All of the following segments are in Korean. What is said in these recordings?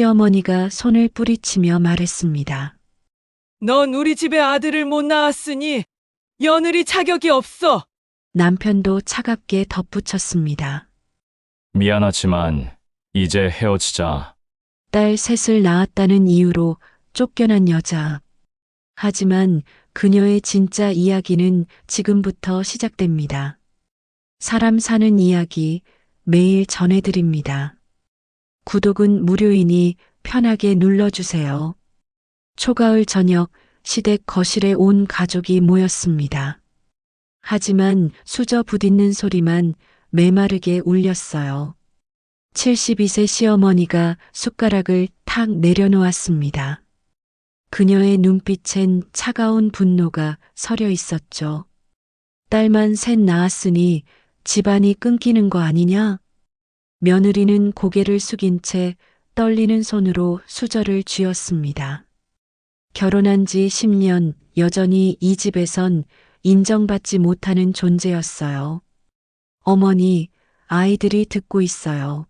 시어머니가 손을 뿌리치며 말했습니다. 넌 우리 집에 아들을 못 낳았으니 며느리 자격이 없어. 남편도 차갑게 덧붙였습니다. 미안하지만 이제 헤어지자. 딸 셋을 낳았다는 이유로 쫓겨난 여자. 하지만 그녀의 진짜 이야기는 지금부터 시작됩니다. 사람 사는 이야기 매일 전해드립니다. 구독은 무료이니 편하게 눌러주세요. 초가을 저녁 시댁 거실에 온 가족이 모였습니다. 하지만 수저 부딪는 소리만 메마르게 울렸어요. 72세 시어머니가 숟가락을 탁 내려놓았습니다. 그녀의 눈빛엔 차가운 분노가 서려 있었죠. 딸만 셋 낳았으니 집안이 끊기는 거 아니냐? 며느리는 고개를 숙인 채 떨리는 손으로 수저를 쥐었습니다. 결혼한 지 10년 여전히 이 집에선 인정받지 못하는 존재였어요. 어머니, 아이들이 듣고 있어요.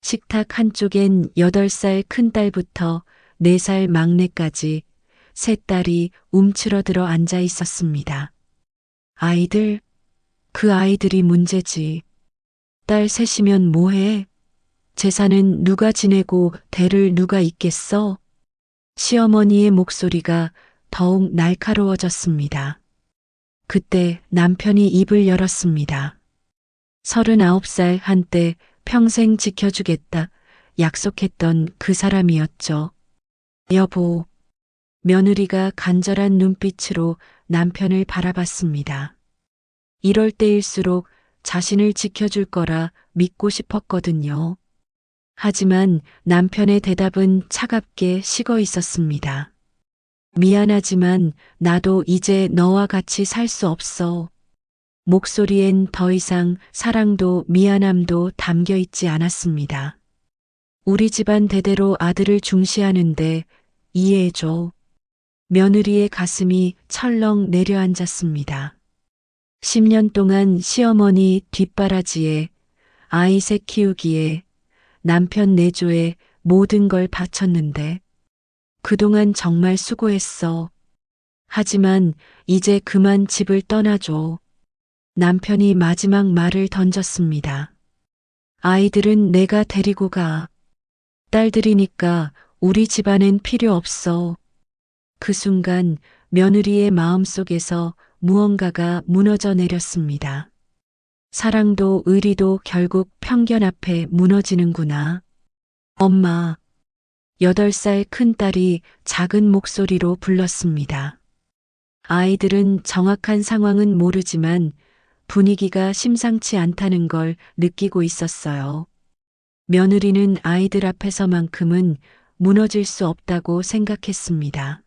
식탁 한쪽엔 8살 큰딸부터 4살 막내까지 셋 딸이 움츠러들어 앉아 있었습니다. 아이들? 그 아이들이 문제지. 딸 셋이면 뭐해? 재산은 누가 지내고 대를 누가 잇겠어? 시어머니의 목소리가 더욱 날카로워졌습니다. 그때 남편이 입을 열었습니다. 39살 한때 평생 지켜주겠다 약속했던 그 사람이었죠. 여보, 며느리가 간절한 눈빛으로 남편을 바라봤습니다. 이럴 때일수록 자신을 지켜줄 거라 믿고 싶었거든요. 하지만 남편의 대답은 차갑게 식어 있었습니다. 미안하지만 나도 이제 너와 같이 살 수 없어. 목소리엔 더 이상 사랑도 미안함도 담겨 있지 않았습니다. 우리 집안 대대로 아들을 중시하는데 이해해줘. 며느리의 가슴이 철렁 내려앉았습니다. 10년 동안 시어머니 뒷바라지에 아이 셋 키우기에 남편 내조에 모든 걸 바쳤는데 그동안 정말 수고했어. 하지만 이제 그만 집을 떠나줘. 남편이 마지막 말을 던졌습니다. 아이들은 내가 데리고 가. 딸들이니까 우리 집안엔 필요 없어. 그 순간 며느리의 마음속에서 무언가가 무너져 내렸습니다. 사랑도 의리도 결국 편견 앞에 무너지는구나. 엄마, 8살 큰딸이 작은 목소리로 불렀습니다. 아이들은 정확한 상황은 모르지만 분위기가 심상치 않다는 걸 느끼고 있었어요. 며느리는 아이들 앞에서만큼은 무너질 수 없다고 생각했습니다.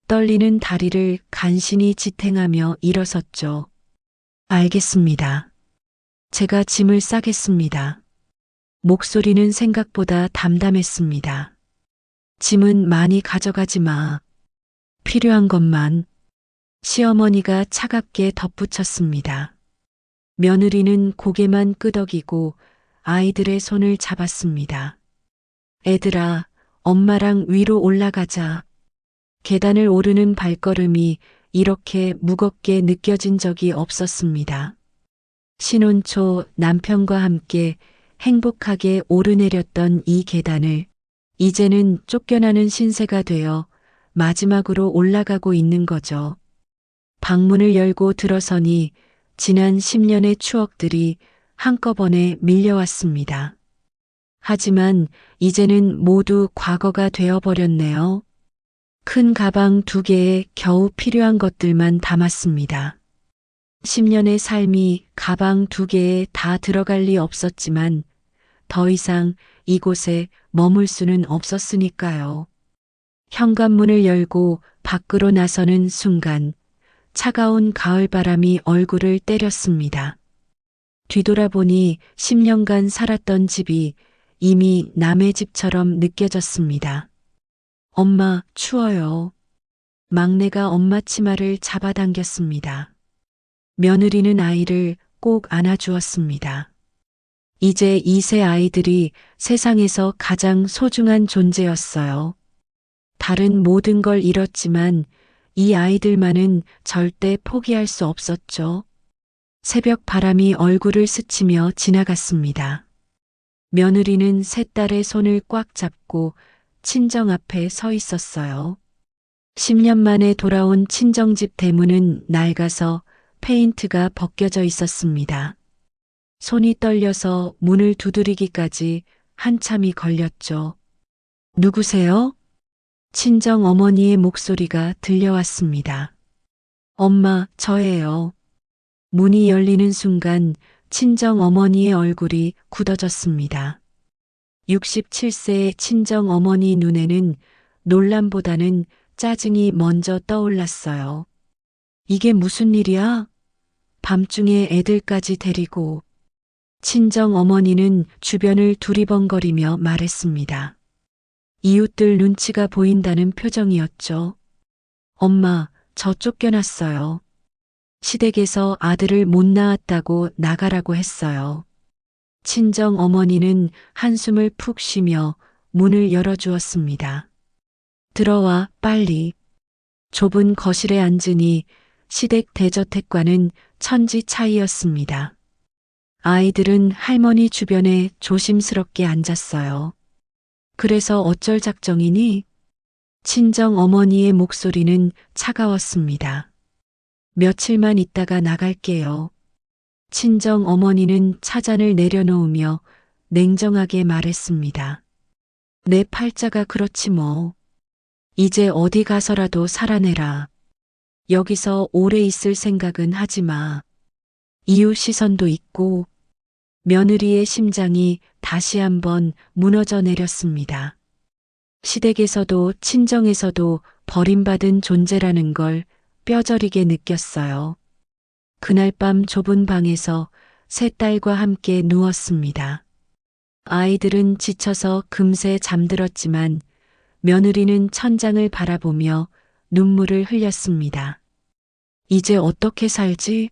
떨리는 다리를 간신히 지탱하며 일어섰죠. 알겠습니다. 제가 짐을 싸겠습니다. 목소리는 생각보다 담담했습니다. 짐은 많이 가져가지 마. 필요한 것만. 시어머니가 차갑게 덧붙였습니다. 며느리는 고개만 끄덕이고 아이들의 손을 잡았습니다. 애들아, 엄마랑 위로 올라가자. 계단을 오르는 발걸음이 이렇게 무겁게 느껴진 적이 없었습니다. 신혼 초 남편과 함께 행복하게 오르내렸던 이 계단을 이제는 쫓겨나는 신세가 되어 마지막으로 올라가고 있는 거죠. 방문을 열고 들어서니 지난 10년의 추억들이 한꺼번에 밀려왔습니다. 하지만 이제는 모두 과거가 되어버렸네요. 큰 가방 2개에 겨우 필요한 것들만 담았습니다. 10년의 삶이 가방 2개에 다 들어갈 리 없었지만 더 이상 이곳에 머물 수는 없었으니까요. 현관문을 열고 밖으로 나서는 순간 차가운 가을바람이 얼굴을 때렸습니다. 뒤돌아보니 10년간 살았던 집이 이미 남의 집처럼 느껴졌습니다. 엄마, 추워요. 막내가 엄마 치마를 잡아당겼습니다. 며느리는 아이를 꼭 안아주었습니다. 이제 2세 아이들이 세상에서 가장 소중한 존재였어요. 다른 모든 걸 잃었지만 이 아이들만은 절대 포기할 수 없었죠. 새벽 바람이 얼굴을 스치며 지나갔습니다. 며느리는 세 딸의 손을 꽉 잡고 친정 앞에 서 있었어요. 10년 만에 돌아온 친정집 대문은 낡아서 페인트가 벗겨져 있었습니다. 손이 떨려서 문을 두드리기까지 한참이 걸렸죠. 누구세요? 친정 어머니의 목소리가 들려왔습니다. 엄마, 저예요. 문이 열리는 순간 친정 어머니의 얼굴이 굳어졌습니다. 67세의 친정 어머니 눈에는 놀람보다는 짜증이 먼저 떠올랐어요. 이게 무슨 일이야? 밤중에 애들까지 데리고. 친정 어머니는 주변을 두리번거리며 말했습니다. 이웃들 눈치가 보인다는 표정이었죠. 엄마, 저 쫓겨났어요. 시댁에서 아들을 못 낳았다고 나가라고 했어요. 친정 어머니는 한숨을 푹 쉬며 문을 열어주었습니다. 들어와, 빨리. 좁은 거실에 앉으니 시댁 대저택과는 천지 차이였습니다. 아이들은 할머니 주변에 조심스럽게 앉았어요. 그래서 어쩔 작정이니? 친정 어머니의 목소리는 차가웠습니다. 며칠만 있다가 나갈게요. 친정 어머니는 차잔을 내려놓으며 냉정하게 말했습니다. 내 팔자가 그렇지 뭐. 이제 어디 가서라도 살아내라. 여기서 오래 있을 생각은 하지 마. 이웃 시선도 있고. 며느리의 심장이 다시 한번 무너져 내렸습니다. 시댁에서도 친정에서도 버림받은 존재라는 걸 뼈저리게 느꼈어요. 그날 밤 좁은 방에서 세 딸과 함께 누웠습니다. 아이들은 지쳐서 금세 잠들었지만 며느리는 천장을 바라보며 눈물을 흘렸습니다. 이제 어떻게 살지?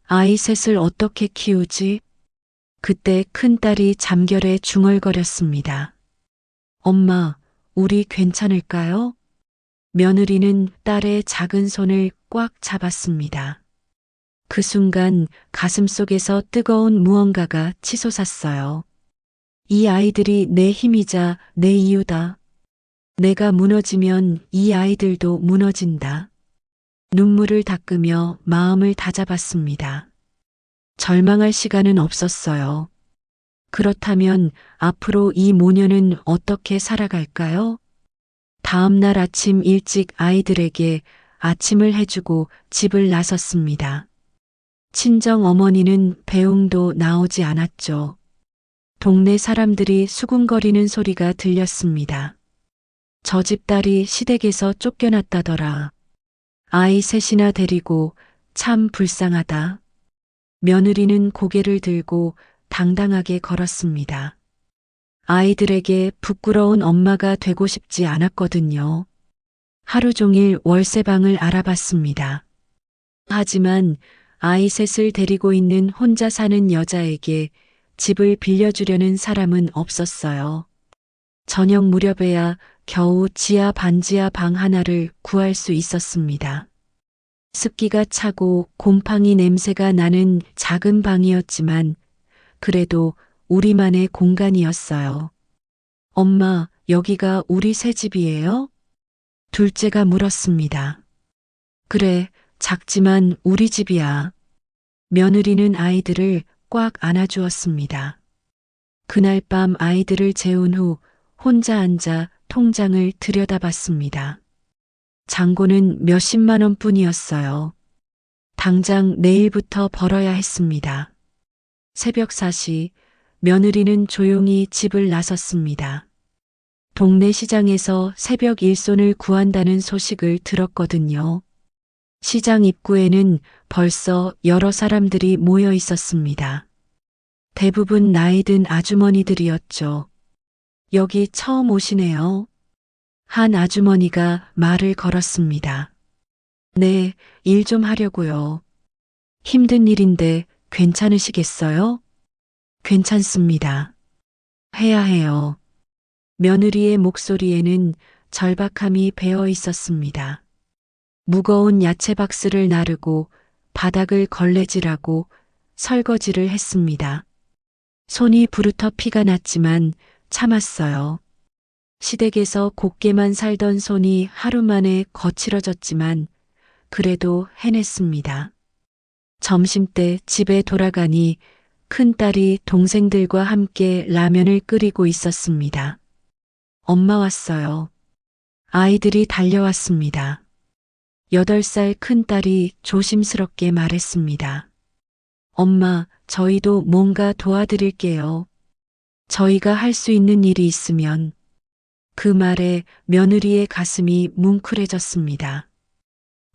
아이 셋을 어떻게 키우지? 그때 큰딸이 잠결에 중얼거렸습니다. 엄마, 우리 괜찮을까요? 며느리는 딸의 작은 손을 꽉 잡았습니다. 그 순간 가슴속에서 뜨거운 무언가가 치솟았어요. 이 아이들이 내 힘이자 내 이유다. 내가 무너지면 이 아이들도 무너진다. 눈물을 닦으며 마음을 다잡았습니다. 절망할 시간은 없었어요. 그렇다면 앞으로 이 모녀는 어떻게 살아갈까요? 다음 날 아침 일찍 아이들에게 아침을 해주고 집을 나섰습니다. 친정 어머니는 배웅도 나오지 않았죠. 동네 사람들이 수군거리는 소리가 들렸습니다. 저 집 딸이 시댁에서 쫓겨났다더라. 아이 셋이나 데리고 참 불쌍하다. 며느리는 고개를 들고 당당하게 걸었습니다. 아이들에게 부끄러운 엄마가 되고 싶지 않았거든요. 하루 종일 월세방을 알아봤습니다. 하지만 아이 셋을 데리고 있는 혼자 사는 여자에게 집을 빌려주려는 사람은 없었어요. 저녁 무렵에야 겨우 지하 반지하 방 하나를 구할 수 있었습니다. 습기가 차고 곰팡이 냄새가 나는 작은 방이었지만 그래도 우리만의 공간이었어요. 엄마, 여기가 우리 새 집이에요? 둘째가 물었습니다. 그래, 작지만 우리 집이야. 며느리는 아이들을 꽉 안아주었습니다. 그날 밤 아이들을 재운 후 혼자 앉아 통장을 들여다봤습니다. 잔고는 몇십만 원뿐이었어요. 당장 내일부터 벌어야 했습니다. 새벽 4시 며느리는 조용히 집을 나섰습니다. 동네 시장에서 새벽 일손을 구한다는 소식을 들었거든요. 시장 입구에는 벌써 여러 사람들이 모여 있었습니다. 대부분 나이 든 아주머니들이었죠. 여기 처음 오시네요. 한 아주머니가 말을 걸었습니다. 네, 일 좀 하려고요. 힘든 일인데 괜찮으시겠어요? 괜찮습니다. 해야 해요. 며느리의 목소리에는 절박함이 배어 있었습니다. 무거운 야채 박스를 나르고 바닥을 걸레질하고 설거지를 했습니다. 손이 부르터 피가 났지만 참았어요. 시댁에서 곱게만 살던 손이 하루 만에 거칠어졌지만 그래도 해냈습니다. 점심때 집에 돌아가니 큰딸이 동생들과 함께 라면을 끓이고 있었습니다. 엄마 왔어요. 아이들이 달려왔습니다. 8살 큰딸이 조심스럽게 말했습니다. 엄마, 저희도 뭔가 도와드릴게요. 저희가 할 수 있는 일이 있으면. 그 말에 며느리의 가슴이 뭉클해졌습니다.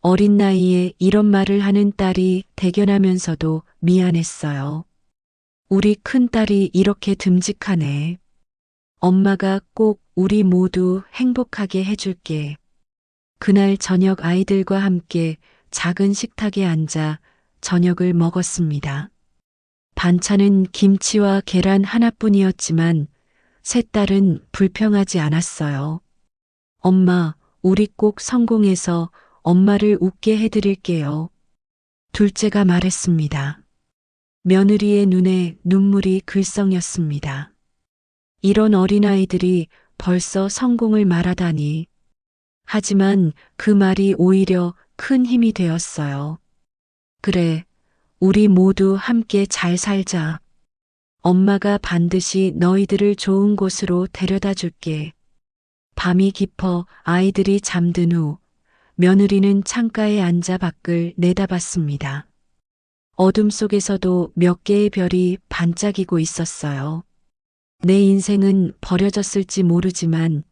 어린 나이에 이런 말을 하는 딸이 대견하면서도 미안했어요. 우리 큰딸이 이렇게 듬직하네. 엄마가 꼭 우리 모두 행복하게 해줄게. 그날 저녁 아이들과 함께 작은 식탁에 앉아 저녁을 먹었습니다. 반찬은 김치와 계란 하나뿐이었지만 세 딸은 불평하지 않았어요. 엄마, 우리 꼭 성공해서 엄마를 웃게 해드릴게요. 둘째가 말했습니다. 며느리의 눈에 눈물이 글썽였습니다. 이런 어린아이들이 벌써 성공을 말하다니. 하지만 그 말이 오히려 큰 힘이 되었어요. 그래, 우리 모두 함께 잘 살자. 엄마가 반드시 너희들을 좋은 곳으로 데려다 줄게. 밤이 깊어 아이들이 잠든 후 며느리는 창가에 앉아 밖을 내다봤습니다. 어둠 속에서도 몇 개의 별이 반짝이고 있었어요. 내 인생은 버려졌을지 모르지만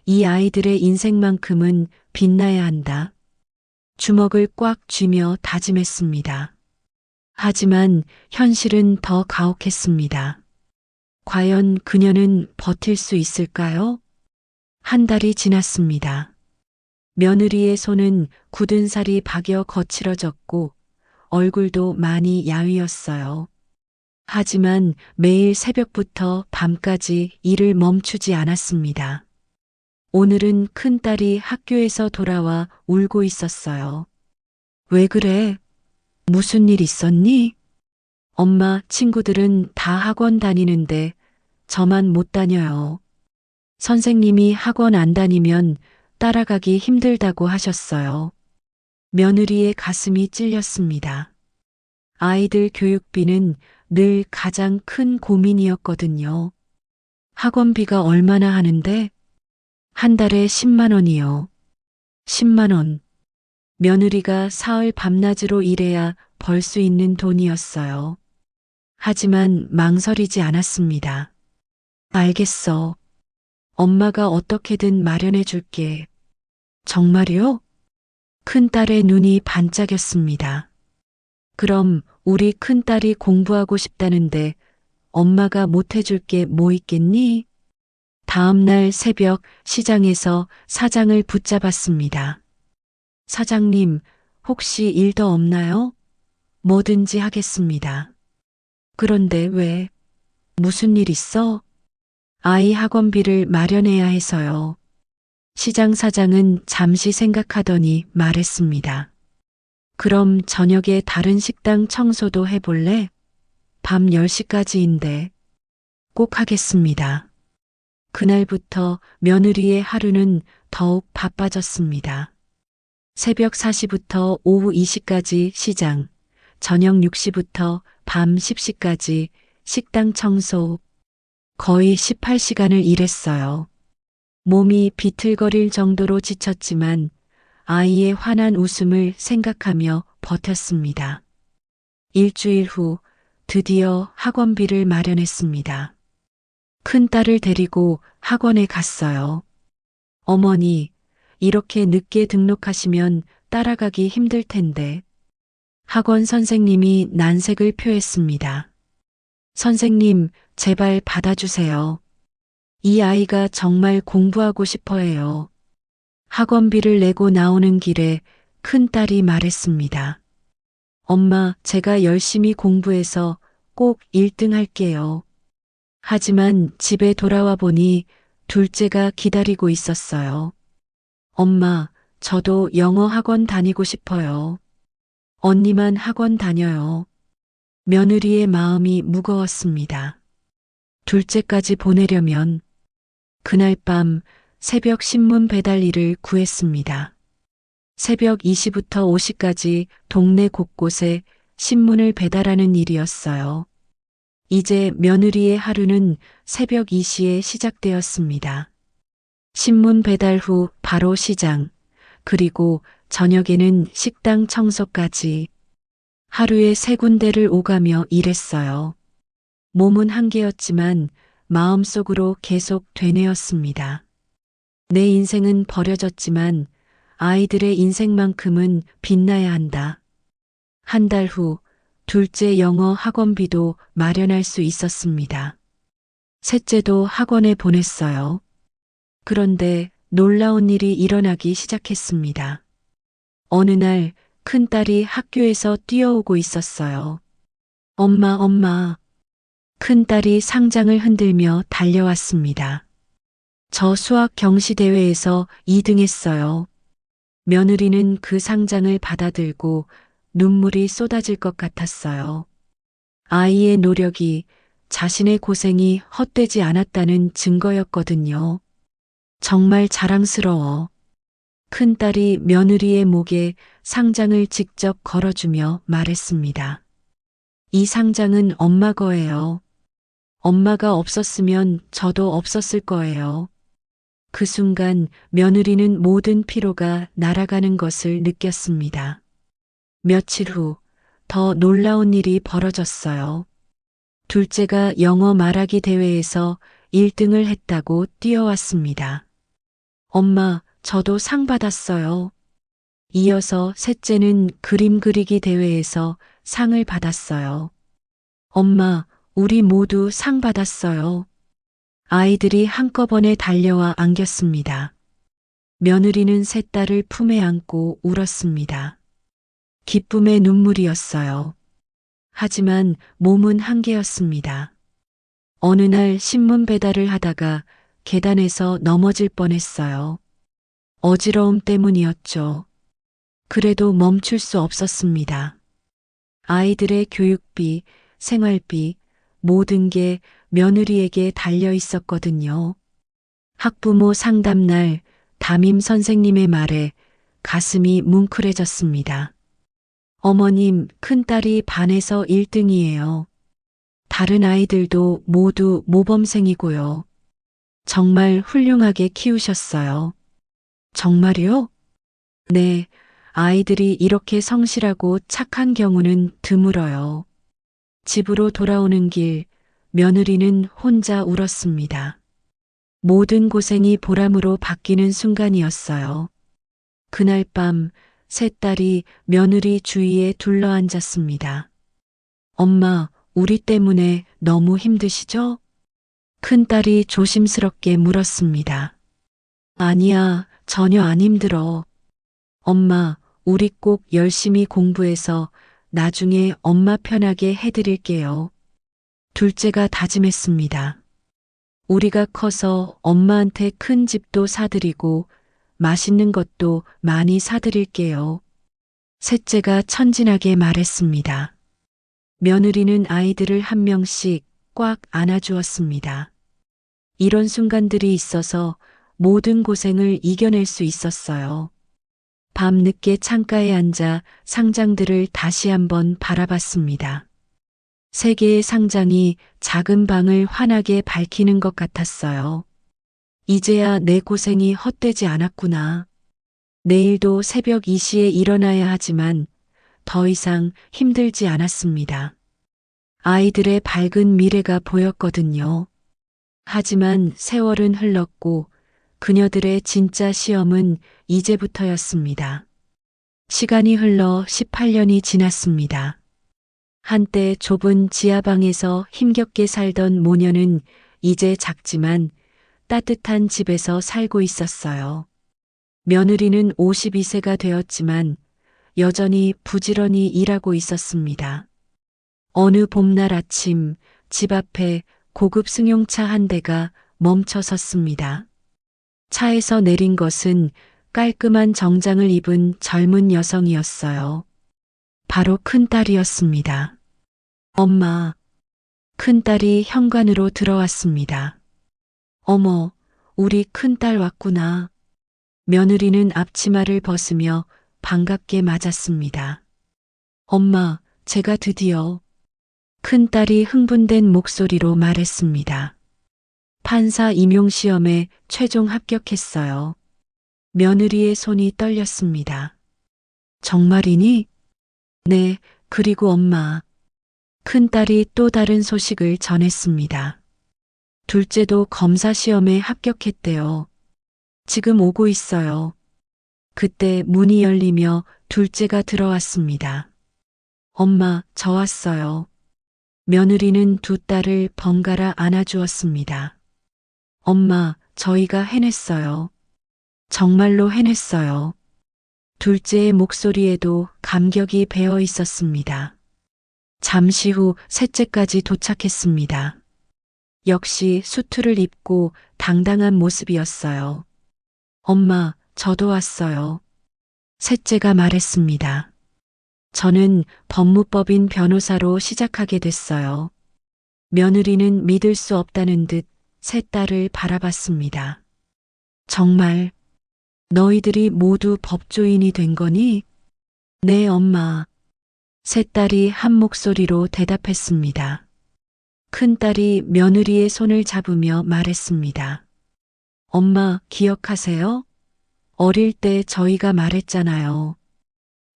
이 아이들의 인생만큼은 빛나야 한다. 주먹을 꽉 쥐며 다짐했습니다. 하지만 현실은 더 가혹했습니다. 과연 그녀는 버틸 수 있을까요? 한 달이 지났습니다. 며느리의 손은 굳은 살이 박여 거칠어졌고 얼굴도 많이 야위었어요. 하지만 매일 새벽부터 밤까지 일을 멈추지 않았습니다. 오늘은 큰딸이 학교에서 돌아와 울고 있었어요. 왜 그래? 무슨 일 있었니? 엄마, 친구들은 다 학원 다니는데 저만 못 다녀요. 선생님이 학원 안 다니면 따라가기 힘들다고 하셨어요. 며느리의 가슴이 찔렸습니다. 아이들 교육비는 늘 가장 큰 고민이었거든요. 학원비가 얼마나 하는데? 한 달에 10만 원이요. 10만 원. 며느리가 사흘 밤낮으로 일해야 벌 수 있는 돈이었어요. 하지만 망설이지 않았습니다. 알겠어. 엄마가 어떻게든 마련해 줄게. 정말요? 큰딸의 눈이 반짝였습니다. 그럼 우리 큰딸이 공부하고 싶다는데 엄마가 못 해줄 게 뭐 있겠니? 다음 날 새벽 시장에서 사장을 붙잡았습니다. 사장님, 혹시 일 더 없나요? 뭐든지 하겠습니다. 그런데 왜? 무슨 일 있어? 아이 학원비를 마련해야 해서요. 시장 사장은 잠시 생각하더니 말했습니다. 그럼 저녁에 다른 식당 청소도 해볼래? 밤 10시까지인데. 꼭 하겠습니다. 그날부터 며느리의 하루는 더욱 바빠졌습니다. 새벽 4시부터 오후 2시까지 시장, 저녁 6시부터 밤 10시까지 식당 청소. 거의 18시간을 일했어요. 몸이 비틀거릴 정도로 지쳤지만 아이의 환한 웃음을 생각하며 버텼습니다. 일주일 후 드디어 학원비를 마련했습니다. 큰딸을 데리고 학원에 갔어요. 어머니, 이렇게 늦게 등록하시면 따라가기 힘들 텐데. 학원 선생님이 난색을 표했습니다. 선생님, 제발 받아주세요. 이 아이가 정말 공부하고 싶어 해요. 학원비를 내고 나오는 길에 큰딸이 말했습니다. 엄마, 제가 열심히 공부해서 꼭 1등 할게요. 하지만 집에 돌아와 보니 둘째가 기다리고 있었어요. 엄마, 저도 영어 학원 다니고 싶어요. 언니만 학원 다녀요. 며느리의 마음이 무거웠습니다. 둘째까지 보내려면 그날 밤 새벽 신문 배달 일을 구했습니다. 새벽 2시부터 5시까지 동네 곳곳에 신문을 배달하는 일이었어요. 이제 며느리의 하루는 새벽 2시에 시작되었습니다. 신문 배달 후 바로 시장, 그리고 저녁에는 식당 청소까지 하루에 3군데를 오가며 일했어요. 몸은 한계였지만 마음속으로 계속 되뇌었습니다. 내 인생은 버려졌지만 아이들의 인생만큼은 빛나야 한다. 한 달 후 둘째 영어 학원비도 마련할 수 있었습니다. 셋째도 학원에 보냈어요. 그런데 놀라운 일이 일어나기 시작했습니다. 어느 날 큰딸이 학교에서 뛰어오고 있었어요. 엄마, 엄마. 큰딸이 상장을 흔들며 달려왔습니다. 저 수학 경시대회에서 2등 했어요. 며느리는 그 상장을 받아들고 눈물이 쏟아질 것 같았어요. 아이의 노력이, 자신의 고생이 헛되지 않았다는 증거였거든요. 정말 자랑스러워. 큰딸이 며느리의 목에 상장을 직접 걸어주며 말했습니다. 이 상장은 엄마 거예요. 엄마가 없었으면 저도 없었을 거예요. 그 순간 며느리는 모든 피로가 날아가는 것을 느꼈습니다. 며칠 후 더 놀라운 일이 벌어졌어요. 둘째가 영어 말하기 대회에서 1등을 했다고 뛰어왔습니다. 엄마, 저도 상 받았어요. 이어서 셋째는 그림 그리기 대회에서 상을 받았어요. 엄마, 우리 모두 상 받았어요. 아이들이 한꺼번에 달려와 안겼습니다. 며느리는 셋 딸을 품에 안고 울었습니다. 기쁨의 눈물이었어요. 하지만 몸은 한계였습니다. 어느 날 신문 배달을 하다가 계단에서 넘어질 뻔했어요. 어지러움 때문이었죠. 그래도 멈출 수 없었습니다. 아이들의 교육비, 생활비, 모든 게 며느리에게 달려 있었거든요. 학부모 상담날 담임 선생님의 말에 가슴이 뭉클해졌습니다. 어머님, 큰딸이 반에서 1등이에요. 다른 아이들도 모두 모범생이고요. 정말 훌륭하게 키우셨어요. 정말요? 네, 아이들이 이렇게 성실하고 착한 경우는 드물어요. 집으로 돌아오는 길, 며느리는 혼자 울었습니다. 모든 고생이 보람으로 바뀌는 순간이었어요. 그날 밤, 세 딸이 며느리 주위에 둘러앉았습니다. 엄마, 우리 때문에 너무 힘드시죠? 큰딸이 조심스럽게 물었습니다. 아니야, 전혀 안 힘들어. 엄마, 우리 꼭 열심히 공부해서 나중에 엄마 편하게 해드릴게요. 둘째가 다짐했습니다. 우리가 커서 엄마한테 큰 집도 사드리고 맛있는 것도 많이 사드릴게요. 셋째가 천진하게 말했습니다. 며느리는 아이들을 한 명씩 꽉 안아주었습니다. 이런 순간들이 있어서 모든 고생을 이겨낼 수 있었어요. 밤늦게 창가에 앉아 상장들을 다시 한번 바라봤습니다. 세 개의 상장이 작은 방을 환하게 밝히는 것 같았어요. 이제야 내 고생이 헛되지 않았구나. 내일도 새벽 2시에 일어나야 하지만 더 이상 힘들지 않았습니다. 아이들의 밝은 미래가 보였거든요. 하지만 세월은 흘렀고 그녀들의 진짜 시험은 이제부터였습니다. 시간이 흘러 18년이 지났습니다. 한때 좁은 지하방에서 힘겹게 살던 모녀는 이제 작지만 따뜻한 집에서 살고 있었어요. 며느리는 52세가 되었지만 여전히 부지런히 일하고 있었습니다. 어느 봄날 아침 집 앞에 고급 승용차 한 대가 멈춰 섰습니다. 차에서 내린 것은 깔끔한 정장을 입은 젊은 여성이었어요. 바로 큰딸이었습니다. 엄마, 큰딸이 현관으로 들어왔습니다. 어머, 우리 큰딸 왔구나. 며느리는 앞치마를 벗으며 반갑게 맞았습니다. 엄마, 제가 드디어 큰딸이 흥분된 목소리로 말했습니다. 판사 임용시험에 최종 합격했어요. 며느리의 손이 떨렸습니다. 정말이니? 네, 그리고 엄마. 큰딸이 또 다른 소식을 전했습니다. 둘째도 검사 시험에 합격했대요. 지금 오고 있어요. 그때 문이 열리며 둘째가 들어왔습니다. 엄마, 저 왔어요. 며느리는 두 딸을 번갈아 안아주었습니다. 엄마, 저희가 해냈어요. 정말로 해냈어요. 둘째의 목소리에도 감격이 배어 있었습니다. 잠시 후 셋째까지 도착했습니다. 역시 수트를 입고 당당한 모습이었어요. 엄마, 저도 왔어요. 셋째가 말했습니다. 저는 법무법인 변호사로 시작하게 됐어요. 며느리는 믿을 수 없다는 듯 세 딸을 바라봤습니다. 정말 너희들이 모두 법조인이 된 거니? 네, 엄마. 세 딸이 한 목소리로 대답했습니다. 큰딸이 며느리의 손을 잡으며 말했습니다. 엄마, 기억하세요? 어릴 때 저희가 말했잖아요.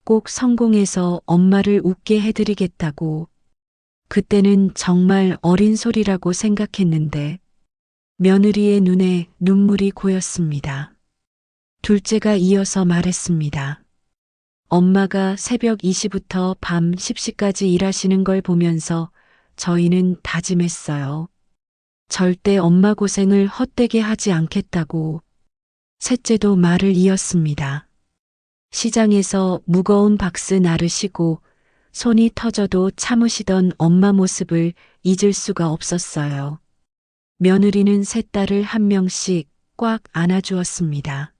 꼭 성공해서 엄마를 웃게 해드리겠다고. 그때는 정말 어린 소리라고 생각했는데 며느리의 눈에 눈물이 고였습니다. 둘째가 이어서 말했습니다. 엄마가 새벽 2시부터 밤 10시까지 일하시는 걸 보면서 저희는 다짐했어요. 절대 엄마 고생을 헛되게 하지 않겠다고. 셋째도 말을 이었습니다. 시장에서 무거운 박스 나르시고 손이 터져도 참으시던 엄마 모습을 잊을 수가 없었어요. 며느리는 세 딸을 한 명씩 꽉 안아주었습니다.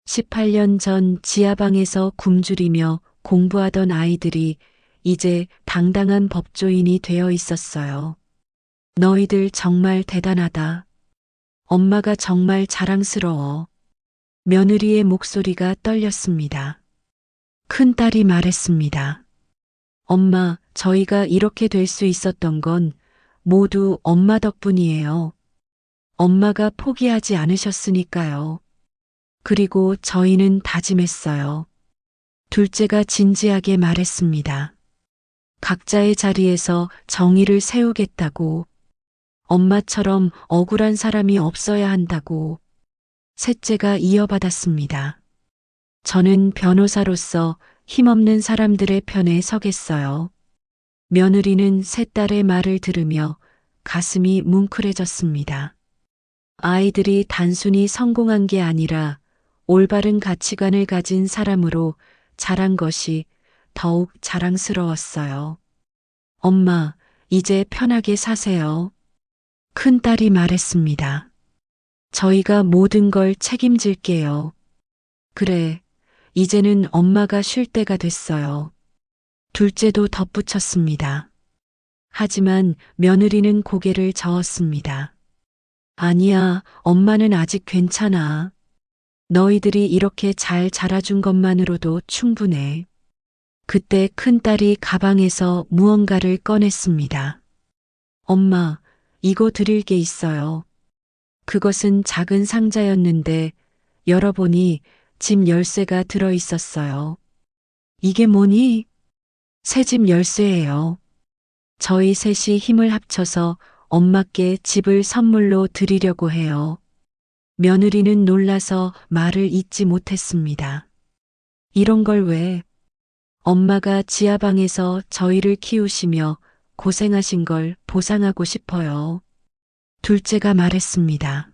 18년 전 지하방에서 굶주리며 공부하던 아이들이 이제 당당한 법조인이 되어 있었어요. 너희들 정말 대단하다. 엄마가 정말 자랑스러워. 며느리의 목소리가 떨렸습니다. 큰딸이 말했습니다. 엄마, 저희가 이렇게 될 수 있었던 건 모두 엄마 덕분이에요. 엄마가 포기하지 않으셨으니까요. 그리고 저희는 다짐했어요. 둘째가 진지하게 말했습니다. 각자의 자리에서 정의를 세우겠다고. 엄마처럼 억울한 사람이 없어야 한다고. 셋째가 이어받았습니다. 저는 변호사로서 힘없는 사람들의 편에 서겠어요. 며느리는 세 딸의 말을 들으며 가슴이 뭉클해졌습니다. 아이들이 단순히 성공한 게 아니라 올바른 가치관을 가진 사람으로 자란 것이 더욱 자랑스러웠어요. 엄마, 이제 편하게 사세요. 큰딸이 말했습니다. 저희가 모든 걸 책임질게요. 그래, 이제는 엄마가 쉴 때가 됐어요. 둘째도 덧붙였습니다. 하지만 며느리는 고개를 저었습니다. 아니야, 엄마는 아직 괜찮아. 너희들이 이렇게 잘 자라준 것만으로도 충분해. 그때 큰딸이 가방에서 무언가를 꺼냈습니다. 엄마, 이거 드릴 게 있어요. 그것은 작은 상자였는데 열어보니 집 열쇠가 들어 있었어요. 이게 뭐니? 새 집 열쇠예요. 저희 셋이 힘을 합쳐서 엄마께 집을 선물로 드리려고 해요. 며느리는 놀라서 말을 잇지 못했습니다. 이런 걸 왜? 엄마가 지하방에서 저희를 키우시며 고생하신 걸 보상하고 싶어요. 둘째가 말했습니다.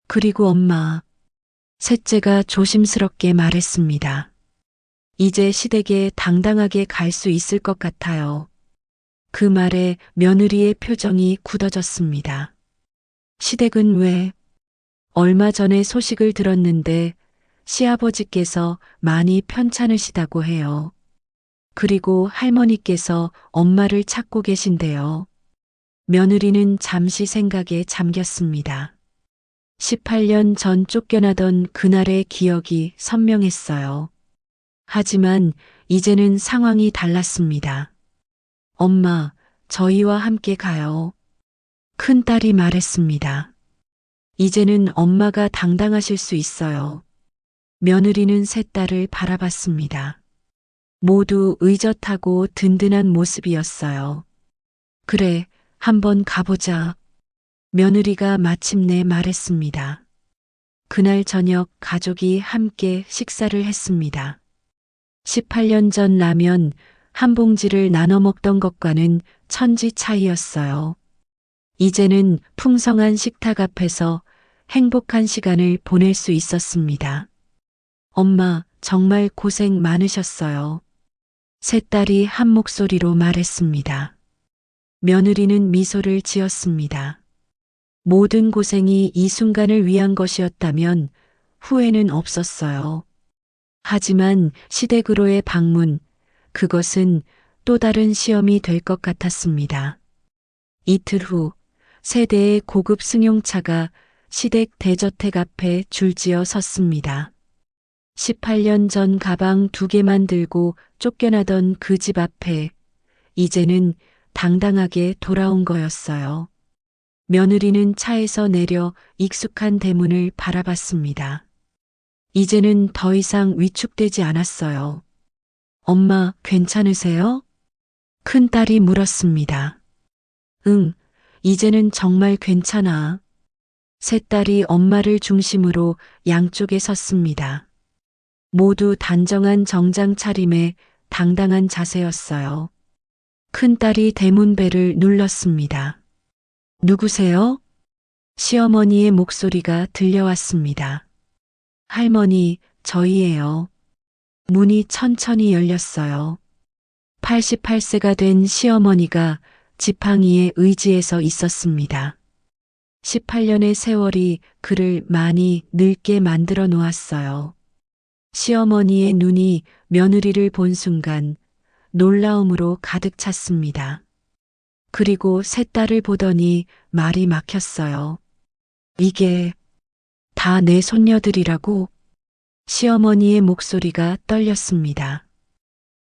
그리고 엄마, 셋째가 조심스럽게 말했습니다. 이제 시댁에 당당하게 갈 수 있을 것 같아요. 그 말에 며느리의 표정이 굳어졌습니다. 시댁은 왜? 얼마 전에 소식을 들었는데 시아버지께서 많이 편찮으시다고 해요. 그리고 할머니께서 엄마를 찾고 계신데요. 며느리는 잠시 생각에 잠겼습니다. 18년 전 쫓겨나던 그날의 기억이 선명했어요. 하지만 이제는 상황이 달랐습니다. 엄마, 저희와 함께 가요. 큰딸이 말했습니다. 이제는 엄마가 당당하실 수 있어요. 며느리는 세 딸을 바라봤습니다. 모두 의젓하고 든든한 모습이었어요. 그래, 한번 가보자. 며느리가 마침내 말했습니다. 그날 저녁 가족이 함께 식사를 했습니다. 18년 전 라면 한 봉지를 나눠 먹던 것과는 천지 차이였어요. 이제는 풍성한 식탁 앞에서 행복한 시간을 보낼 수 있었습니다. 엄마, 정말 고생 많으셨어요. 세 딸이 한 목소리로 말했습니다. 며느리는 미소를 지었습니다. 모든 고생이 이 순간을 위한 것이었다면 후회는 없었어요. 하지만 시댁으로의 방문, 그것은 또 다른 시험이 될 것 같았습니다. 이틀 후, 세 대의 고급 승용차가 시댁 대저택 앞에 줄지어 섰습니다. 18년 전 가방 2개만 들고 쫓겨나던 그 집 앞에 이제는 당당하게 돌아온 거였어요. 며느리는 차에서 내려 익숙한 대문을 바라봤습니다. 이제는 더 이상 위축되지 않았어요. 엄마, 괜찮으세요? 큰딸이 물었습니다. 응, 이제는 정말 괜찮아. 세 딸이 엄마를 중심으로 양쪽에 섰습니다. 모두 단정한 정장 차림에 당당한 자세였어요. 큰딸이 대문벨을 눌렀습니다. 누구세요? 시어머니의 목소리가 들려왔습니다. 할머니, 저희예요. 문이 천천히 열렸어요. 88세가 된 시어머니가 지팡이에 의지해서 있었습니다. 18년의 세월이 그를 많이 늙게 만들어 놓았어요. 시어머니의 눈이 며느리를 본 순간 놀라움으로 가득 찼습니다. 그리고 세 딸을 보더니 말이 막혔어요. 이게 다 내 손녀들이라고? 시어머니의 목소리가 떨렸습니다.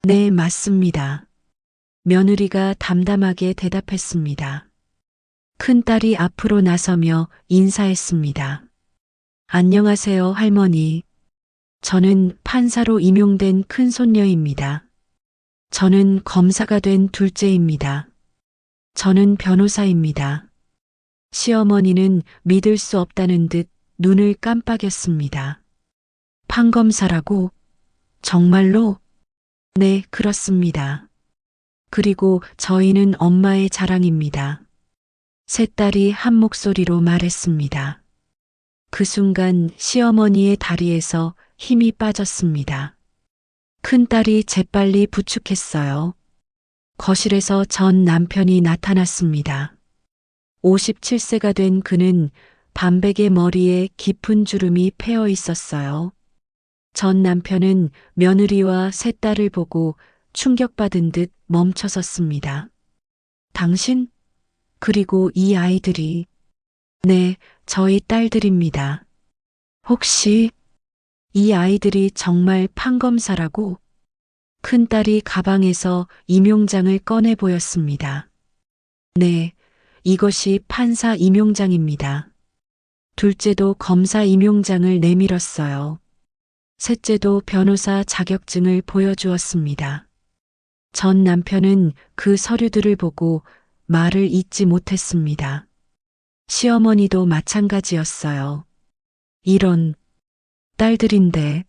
네, 맞습니다. 며느리가 담담하게 대답했습니다. 큰딸이 앞으로 나서며 인사했습니다. 안녕하세요, 할머니. 저는 판사로 임용된 큰손녀입니다. 저는 검사가 된 둘째입니다. 저는 변호사입니다. 시어머니는 믿을 수 없다는 듯 눈을 깜빡였습니다. 판검사라고? 정말로? 네, 그렇습니다. 그리고 저희는 엄마의 자랑입니다. 세 딸이 한 목소리로 말했습니다. 그 순간 시어머니의 다리에서 힘이 빠졌습니다. 큰딸이 재빨리 부축했어요. 거실에서 전 남편이 나타났습니다. 57세가 된 그는 반백의 머리에 깊은 주름이 패어 있었어요. 전 남편은 며느리와 세 딸을 보고 충격받은 듯 멈춰섰습니다. 당신? 그리고 이 아이들이? 네, 저희 딸들입니다. 혹시 이 아이들이 정말 판검사라고? 큰딸이 가방에서 임용장을 꺼내 보였습니다. 네, 이것이 판사 임용장입니다. 둘째도 검사 임용장을 내밀었어요. 셋째도 변호사 자격증을 보여주었습니다. 전 남편은 그 서류들을 보고 말을 잇지 못했습니다. 시어머니도 마찬가지였어요. 이런 딸들인데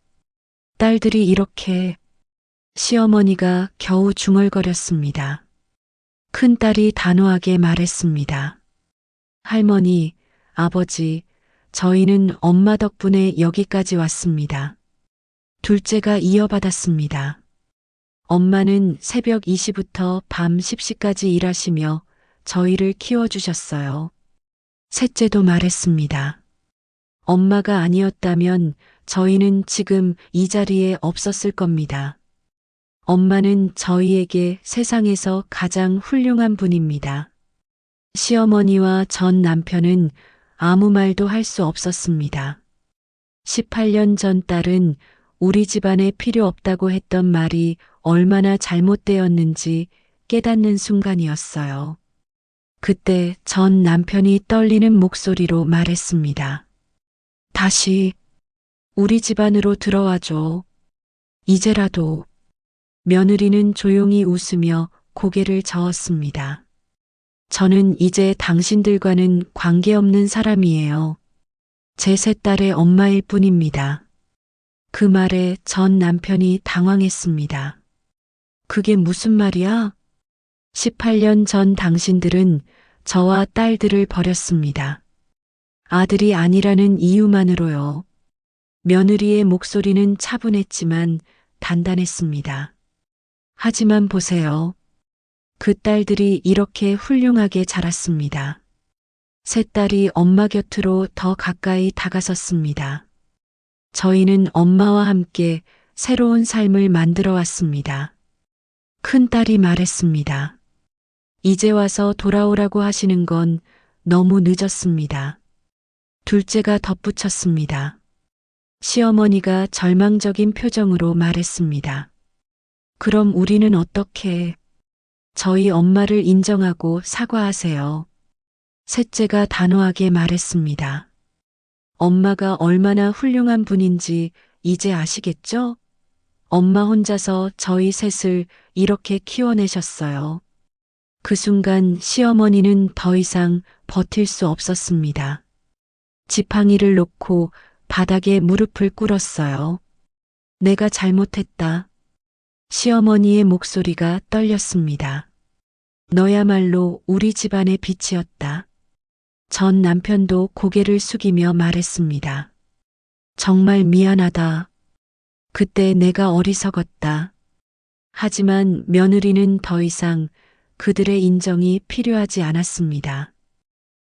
딸들이 이렇게 시어머니가 겨우 중얼거렸습니다. 큰딸이 단호하게 말했습니다. 할머니, 아버지, 저희는 엄마 덕분에 여기까지 왔습니다. 둘째가 이어받았습니다. 엄마는 새벽 2시부터 밤 10시까지 일하시며 저희를 키워주셨어요. 셋째도 말했습니다. 엄마가 아니었다면 저희는 지금 이 자리에 없었을 겁니다. 엄마는 저희에게 세상에서 가장 훌륭한 분입니다. 시어머니와 전 남편은 아무 말도 할 수 없었습니다. 18년 전 딸은 우리 집안에 필요 없다고 했던 말이 얼마나 잘못되었는지 깨닫는 순간이었어요. 그때 전 남편이 떨리는 목소리로 말했습니다. 다시 우리 집안으로 들어와줘. 이제라도. 며느리는 조용히 웃으며 고개를 저었습니다. 저는 이제 당신들과는 관계없는 사람이에요. 제 세 딸의 엄마일 뿐입니다. 그 말에 전 남편이 당황했습니다. 그게 무슨 말이야? 18년 전 당신들은 저와 딸들을 버렸습니다. 아들이 아니라는 이유만으로요. 며느리의 목소리는 차분했지만 단단했습니다. 하지만 보세요. 그 딸들이 이렇게 훌륭하게 자랐습니다. 세 딸이 엄마 곁으로 더 가까이 다가섰습니다. 저희는 엄마와 함께 새로운 삶을 만들어 왔습니다. 큰 딸이 말했습니다. 이제 와서 돌아오라고 하시는 건 너무 늦었습니다. 둘째가 덧붙였습니다. 시어머니가 절망적인 표정으로 말했습니다. 그럼 우리는 어떻게? 저희 엄마를 인정하고 사과하세요. 셋째가 단호하게 말했습니다. 엄마가 얼마나 훌륭한 분인지 이제 아시겠죠? 엄마 혼자서 저희 셋을 이렇게 키워내셨어요. 그 순간 시어머니는 더 이상 버틸 수 없었습니다. 지팡이를 놓고 바닥에 무릎을 꿇었어요. 내가 잘못했다. 시어머니의 목소리가 떨렸습니다. 너야말로 우리 집안의 빛이었다. 전 남편도 고개를 숙이며 말했습니다. 정말 미안하다. 그때 내가 어리석었다. 하지만 며느리는 더 이상 그들의 인정이 필요하지 않았습니다.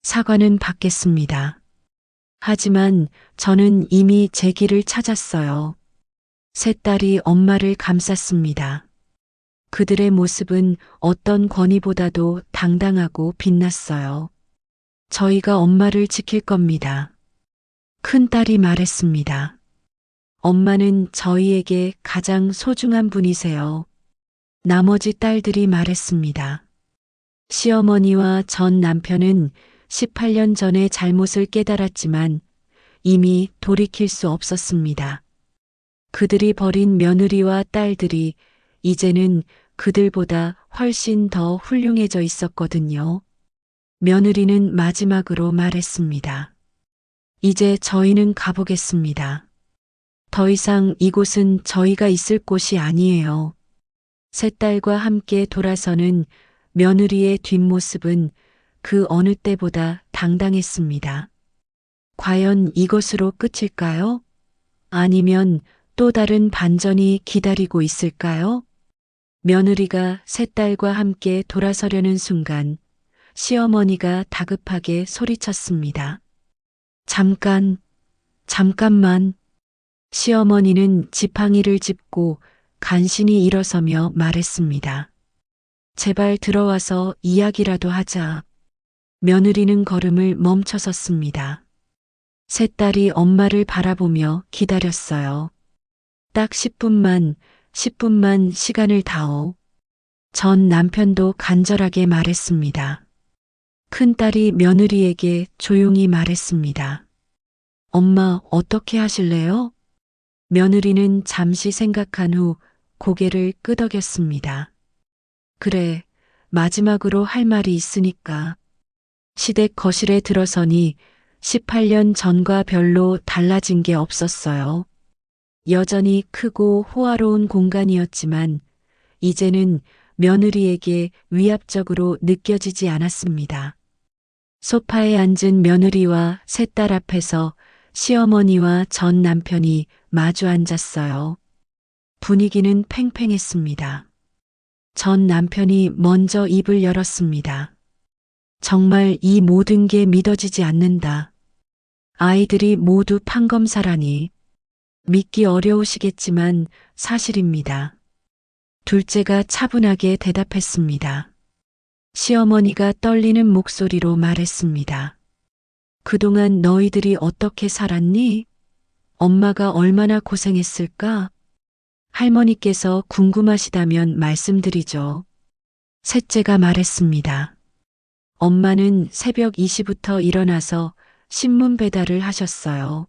사과는 받겠습니다. 하지만 저는 이미 제 길을 찾았어요. 세 딸이 엄마를 감쌌습니다. 그들의 모습은 어떤 권위보다도 당당하고 빛났어요. 저희가 엄마를 지킬 겁니다. 큰 딸이 말했습니다. 엄마는 저희에게 가장 소중한 분이세요. 나머지 딸들이 말했습니다. 시어머니와 전 남편은 18년 전에 잘못을 깨달았지만 이미 돌이킬 수 없었습니다. 그들이 버린 며느리와 딸들이 이제는 그들보다 훨씬 더 훌륭해져 있었거든요. 며느리는 마지막으로 말했습니다. 이제 저희는 가보겠습니다. 더 이상 이곳은 저희가 있을 곳이 아니에요. 세 딸과 함께 돌아서는 며느리의 뒷모습은 그 어느 때보다 당당했습니다. 과연 이것으로 끝일까요? 아니면 또 다른 반전이 기다리고 있을까요? 며느리가 세 딸과 함께 돌아서려는 순간 시어머니가 다급하게 소리쳤습니다. 잠깐만. 시어머니는 지팡이를 짚고 간신히 일어서며 말했습니다. 제발 들어와서 이야기라도 하자. 며느리는 걸음을 멈춰섰습니다. 세 딸이 엄마를 바라보며 기다렸어요. 딱 10분만 시간을 다오. 전 남편도 간절하게 말했습니다. 큰딸이 며느리에게 조용히 말했습니다. 엄마, 어떻게 하실래요? 며느리는 잠시 생각한 후 고개를 끄덕였습니다. 그래, 마지막으로 할 말이 있으니까. 시댁 거실에 들어서니 18년 전과 별로 달라진 게 없었어요. 여전히 크고 호화로운 공간이었지만 이제는 며느리에게 위압적으로 느껴지지 않았습니다. 소파에 앉은 며느리와 세 딸 앞에서 시어머니와 전 남편이 마주 앉았어요. 분위기는 팽팽했습니다. 전 남편이 먼저 입을 열었습니다. 정말 이 모든 게 믿어지지 않는다. 아이들이 모두 판검사라니. 믿기 어려우시겠지만 사실입니다. 둘째가 차분하게 대답했습니다. 시어머니가 떨리는 목소리로 말했습니다. 그동안 너희들이 어떻게 살았니? 엄마가 얼마나 고생했을까? 할머니께서 궁금하시다면 말씀드리죠. 셋째가 말했습니다. 엄마는 새벽 2시부터 일어나서 신문 배달을 하셨어요.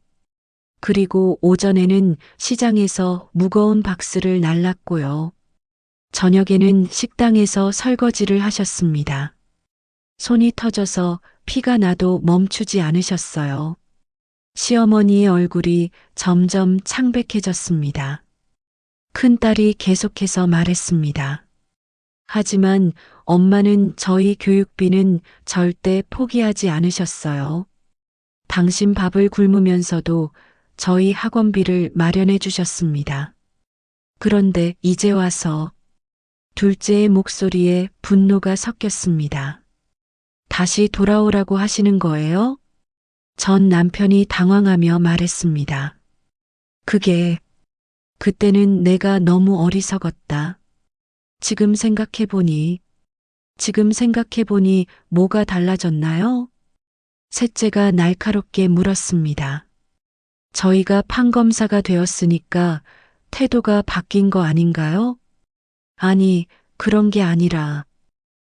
그리고 오전에는 시장에서 무거운 박스를 날랐고요. 저녁에는 식당에서 설거지를 하셨습니다. 손이 터져서 피가 나도 멈추지 않으셨어요. 시어머니의 얼굴이 점점 창백해졌습니다. 큰딸이 계속해서 말했습니다. 하지만 엄마는 저희 교육비는 절대 포기하지 않으셨어요. 당신 밥을 굶으면서도 저희 학원비를 마련해 주셨습니다. 그런데 이제 와서 둘째의 목소리에 분노가 섞였습니다. 다시 돌아오라고 하시는 거예요? 전 남편이 당황하며 말했습니다. 그때는 내가 너무 어리석었다. 지금 생각해보니 뭐가 달라졌나요? 셋째가 날카롭게 물었습니다. 저희가 판검사가 되었으니까 태도가 바뀐 거 아닌가요? 아니, 그런 게 아니라.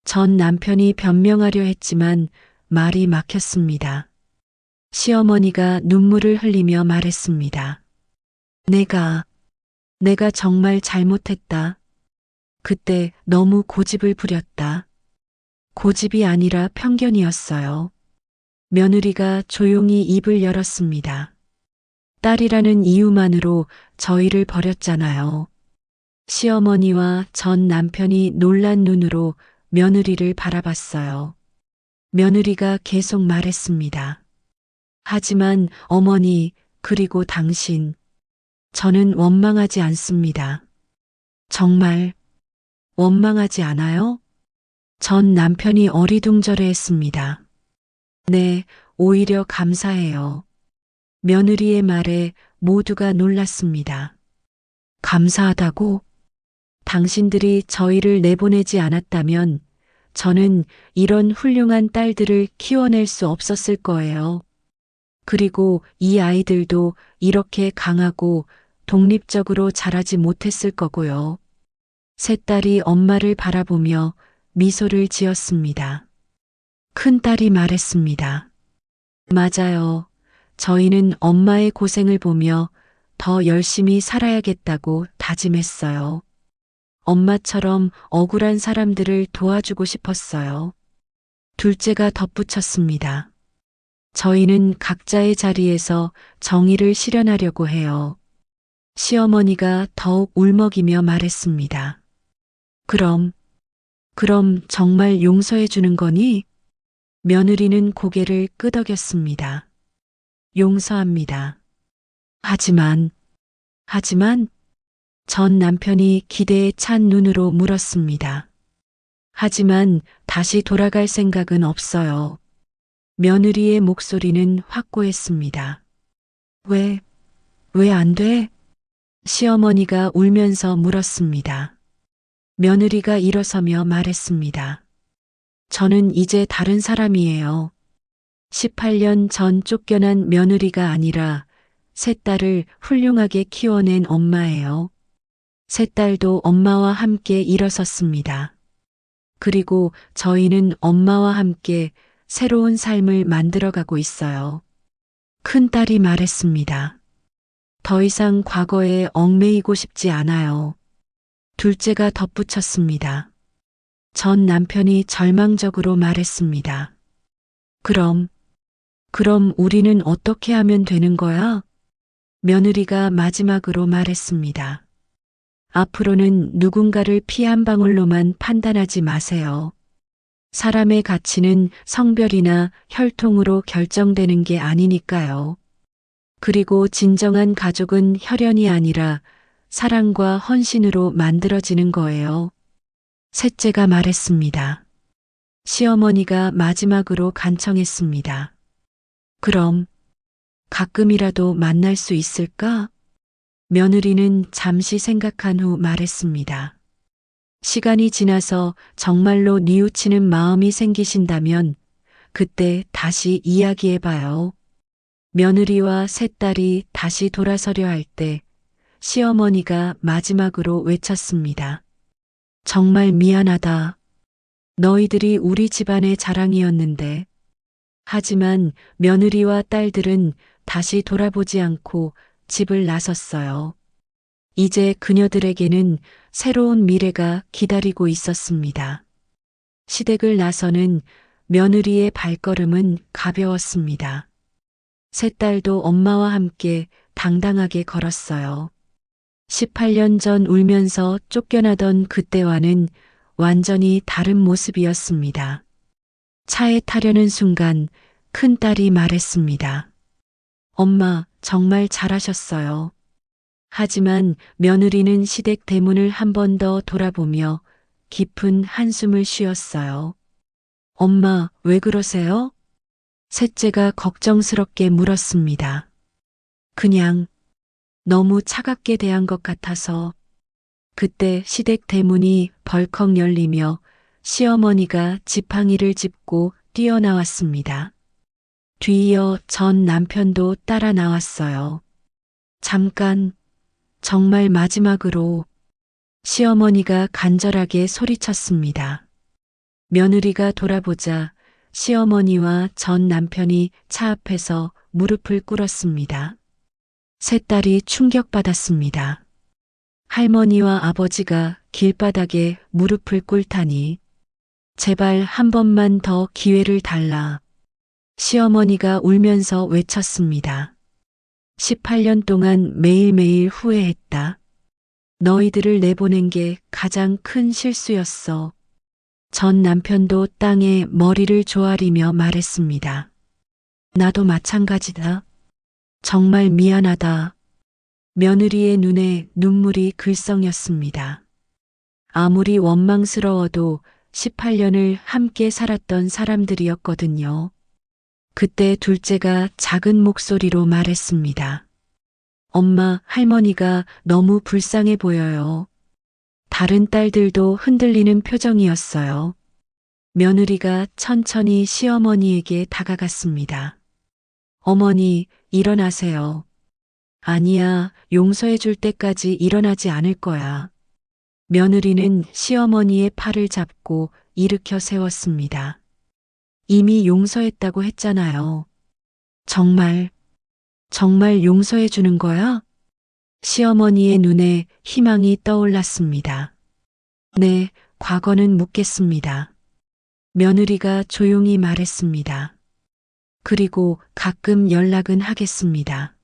전 남편이 변명하려 했지만 말이 막혔습니다. 시어머니가 눈물을 흘리며 말했습니다. 내가 정말 잘못했다. 그때 너무 고집을 부렸다. 고집이 아니라 편견이었어요. 며느리가 조용히 입을 열었습니다. 딸이라는 이유만으로 저희를 버렸잖아요. 시어머니와 전 남편이 놀란 눈으로 며느리를 바라봤어요. 며느리가 계속 말했습니다. 하지만 어머니, 그리고 당신, 저는 원망하지 않습니다. 정말 원망하지 않아요? 전 남편이 어리둥절해했습니다. 네, 오히려 감사해요. 며느리의 말에 모두가 놀랐습니다. 감사하다고? 당신들이 저희를 내보내지 않았다면 저는 이런 훌륭한 딸들을 키워낼 수 없었을 거예요. 그리고 이 아이들도 이렇게 강하고 독립적으로 자라지 못했을 거고요. 세 딸이 엄마를 바라보며 미소를 지었습니다. 큰딸이 말했습니다. 맞아요. 저희는 엄마의 고생을 보며 더 열심히 살아야겠다고 다짐했어요. 엄마처럼 억울한 사람들을 도와주고 싶었어요. 둘째가 덧붙였습니다. 저희는 각자의 자리에서 정의를 실현하려고 해요. 시어머니가 더욱 울먹이며 말했습니다. 그럼 정말 용서해 주는 거니? 며느리는 고개를 끄덕였습니다. 용서합니다. 하지만 전 남편이 기대에 찬 눈으로 물었습니다. 하지만 다시 돌아갈 생각은 없어요. 며느리의 목소리는 확고했습니다. 왜 안 돼? 시어머니가 울면서 물었습니다. 며느리가 일어서며 말했습니다. 저는 이제 다른 사람이에요. 18년 전 쫓겨난 며느리가 아니라 세 딸을 훌륭하게 키워낸 엄마예요. 세 딸도 엄마와 함께 일어섰습니다. 그리고 저희는 엄마와 함께 새로운 삶을 만들어가고 있어요. 큰딸이 말했습니다. 더 이상 과거에 얽매이고 싶지 않아요. 둘째가 덧붙였습니다. 전 남편이 절망적으로 말했습니다. 그럼 우리는 어떻게 하면 되는 거야? 며느리가 마지막으로 말했습니다. 앞으로는 누군가를 피 한 방울로만 판단하지 마세요. 사람의 가치는 성별이나 혈통으로 결정되는 게 아니니까요. 그리고 진정한 가족은 혈연이 아니라 사랑과 헌신으로 만들어지는 거예요. 셋째가 말했습니다. 시어머니가 마지막으로 간청했습니다. 그럼 가끔이라도 만날 수 있을까? 며느리는 잠시 생각한 후 말했습니다. 시간이 지나서 정말로 뉘우치는 마음이 생기신다면 그때 다시 이야기해봐요. 며느리와 셋딸이 다시 돌아서려 할 때 시어머니가 마지막으로 외쳤습니다. 정말 미안하다. 너희들이 우리 집안의 자랑이었는데. 하지만 며느리와 딸들은 다시 돌아보지 않고 집을 나섰어요. 이제 그녀들에게는 새로운 미래가 기다리고 있었습니다. 시댁을 나서는 며느리의 발걸음은 가벼웠습니다. 세 딸도 엄마와 함께 당당하게 걸었어요. 18년 전 울면서 쫓겨나던 그때와는 완전히 다른 모습이었습니다. 차에 타려는 순간 큰딸이 말했습니다. 엄마, 정말 잘하셨어요. 하지만 며느리는 시댁 대문을 한 번 더 돌아보며 깊은 한숨을 쉬었어요. 엄마, 왜 그러세요? 셋째가 걱정스럽게 물었습니다. 그냥 너무 차갑게 대한 것 같아서. 그때 시댁 대문이 벌컥 열리며 시어머니가 지팡이를 짚고 뛰어나왔습니다. 뒤이어 전 남편도 따라 나왔어요. 잠깐, 정말 마지막으로. 시어머니가 간절하게 소리쳤습니다. 며느리가 돌아보자 시어머니와 전 남편이 차 앞에서 무릎을 꿇었습니다. 세 딸이 충격받았습니다. 할머니와 아버지가 길바닥에 무릎을 꿇다니. 제발 한 번만 더 기회를 달라. 시어머니가 울면서 외쳤습니다. 18년 동안 매일매일 후회했다. 너희들을 내보낸 게 가장 큰 실수였어. 전 남편도 땅에 머리를 조아리며 말했습니다. 나도 마찬가지다. 정말 미안하다. 며느리의 눈에 눈물이 글썽였습니다. 아무리 원망스러워도 18년을 함께 살았던 사람들이었거든요. 그때 둘째가 작은 목소리로 말했습니다. 엄마, 할머니가 너무 불쌍해 보여요. 다른 딸들도 흔들리는 표정이었어요. 며느리가 천천히 시어머니에게 다가갔습니다. 어머니, 일어나세요. 아니야, 용서해 줄 때까지 일어나지 않을 거야. 며느리는 시어머니의 팔을 잡고 일으켜 세웠습니다. 이미 용서했다고 했잖아요. 정말 용서해 주는 거야? 시어머니의 눈에 희망이 떠올랐습니다. 네, 과거는 묻겠습니다. 며느리가 조용히 말했습니다. 그리고 가끔 연락은 하겠습니다.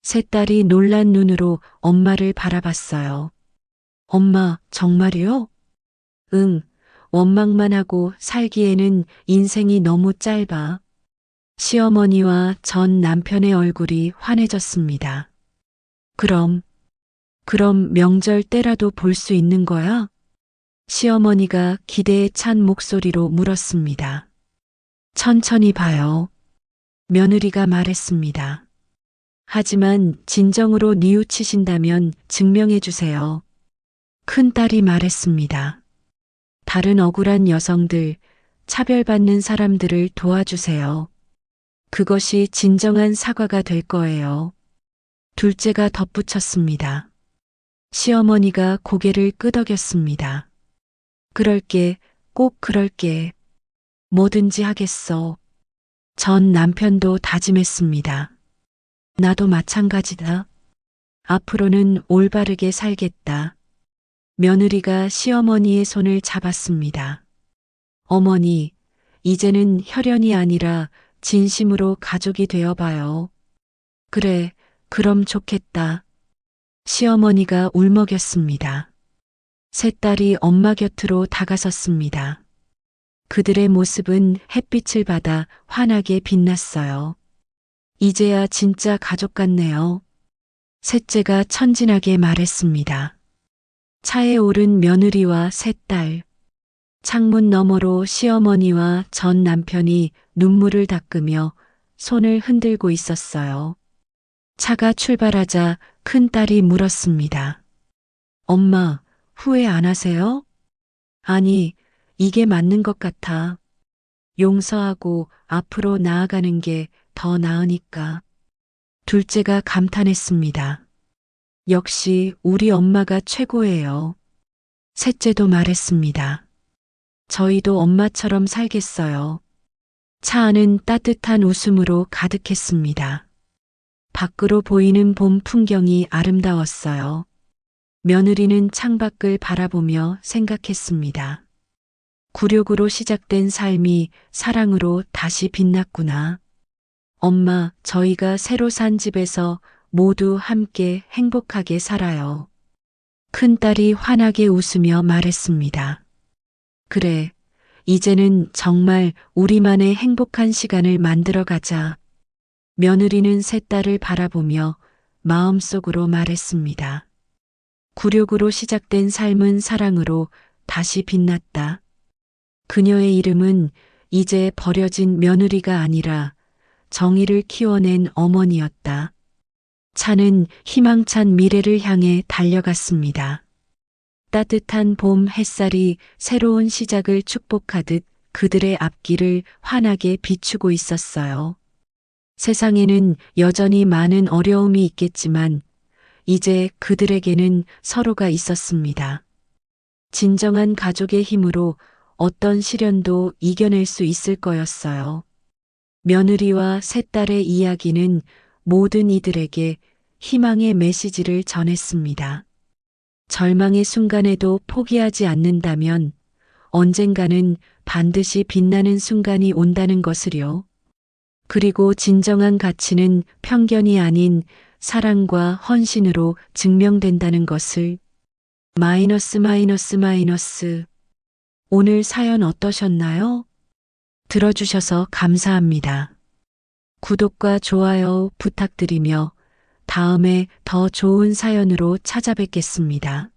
세 딸이 놀란 눈으로 엄마를 바라봤어요. 엄마, 정말이요? 응, 원망만 하고 살기에는 인생이 너무 짧아. 시어머니와 전 남편의 얼굴이 환해졌습니다. 그럼 명절 때라도 볼 수 있는 거야? 시어머니가 기대에 찬 목소리로 물었습니다. 천천히 봐요. 며느리가 말했습니다. 하지만 진정으로 뉘우치신다면 증명해 주세요. 큰딸이 말했습니다. 다른 억울한 여성들, 차별받는 사람들을 도와주세요. 그것이 진정한 사과가 될 거예요. 둘째가 덧붙였습니다. 시어머니가 고개를 끄덕였습니다. 그럴게, 꼭 그럴게. 뭐든지 하겠어. 전 남편도 다짐했습니다. 나도 마찬가지다. 앞으로는 올바르게 살겠다. 며느리가 시어머니의 손을 잡았습니다. 어머니, 이제는 혈연이 아니라 진심으로 가족이 되어봐요. 그래, 그럼 좋겠다. 시어머니가 울먹였습니다. 세 딸이 엄마 곁으로 다가섰습니다. 그들의 모습은 햇빛을 받아 환하게 빛났어요. 이제야 진짜 가족 같네요. 셋째가 천진하게 말했습니다. 차에 오른 며느리와 세 딸. 창문 너머로 시어머니와 전 남편이 눈물을 닦으며 손을 흔들고 있었어요. 차가 출발하자 큰딸이 물었습니다. 엄마, 후회 안 하세요? 아니, 이게 맞는 것 같아. 용서하고 앞으로 나아가는 게 더 나으니까. 둘째가 감탄했습니다. 역시 우리 엄마가 최고예요. 셋째도 말했습니다. 저희도 엄마처럼 살겠어요. 차 안은 따뜻한 웃음으로 가득했습니다. 밖으로 보이는 봄 풍경이 아름다웠어요. 며느리는 창밖을 바라보며 생각했습니다. 굴욕으로 시작된 삶이 사랑으로 다시 빛났구나. 엄마, 저희가 새로 산 집에서 모두 함께 행복하게 살아요. 큰딸이 환하게 웃으며 말했습니다. 그래, 이제는 정말 우리만의 행복한 시간을 만들어 가자. 며느리는 세 딸을 바라보며 마음속으로 말했습니다. 굴욕으로 시작된 삶은 사랑으로 다시 빛났다. 그녀의 이름은 이제 버려진 며느리가 아니라 정의를 키워낸 어머니였다. 차는 희망찬 미래를 향해 달려갔습니다. 따뜻한 봄 햇살이 새로운 시작을 축복하듯 그들의 앞길을 환하게 비추고 있었어요. 세상에는 여전히 많은 어려움이 있겠지만 이제 그들에게는 서로가 있었습니다. 진정한 가족의 힘으로 어떤 시련도 이겨낼 수 있을 거였어요. 며느리와 세 딸의 이야기는 모든 이들에게 희망의 메시지를 전했습니다. 절망의 순간에도 포기하지 않는다면 언젠가는 반드시 빛나는 순간이 온다는 것을요. 그리고 진정한 가치는 편견이 아닌 사랑과 헌신으로 증명된다는 것을. 마이너스. 오늘 사연 어떠셨나요? 들어주셔서 감사합니다. 구독과 좋아요 부탁드리며 다음에 더 좋은 사연으로 찾아뵙겠습니다.